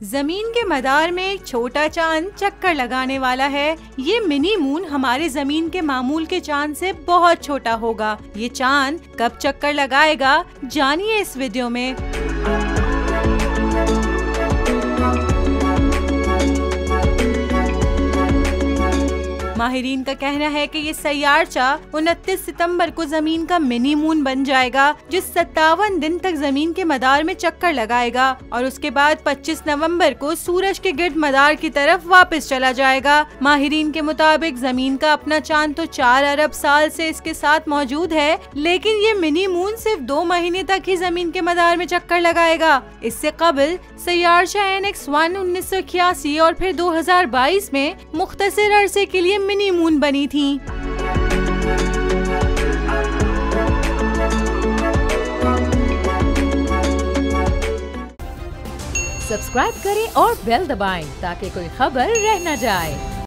जमीन के मदार में एक छोटा चांद चक्कर लगाने वाला है। ये मिनी मून हमारे जमीन के मामूल के चांद से बहुत छोटा होगा। ये चांद कब चक्कर लगाएगा, जानिए इस वीडियो में। माहिरीन का कहना है कि ये सैयारचा 29 सितंबर को जमीन का मिनी मून बन जाएगा, जो 57 दिन तक जमीन के मदार में चक्कर लगाएगा और उसके बाद 25 नवंबर को सूरज के गिर्द मदार की तरफ वापस चला जाएगा। माहिरीन के मुताबिक जमीन का अपना चांद तो 4 अरब साल से इसके साथ मौजूद है, लेकिन ये मिनी मून सिर्फ 2 महीने तक ही जमीन के मदार में चक्कर लगाएगा। इससे कबल सैयारचा NX-1 1981 और फिर 2022 में मुख्तसर अरसे के लिए मिनी मून बनी थी। सब्सक्राइब करें और बेल दबाएं ताकि कोई खबर रह न जाए।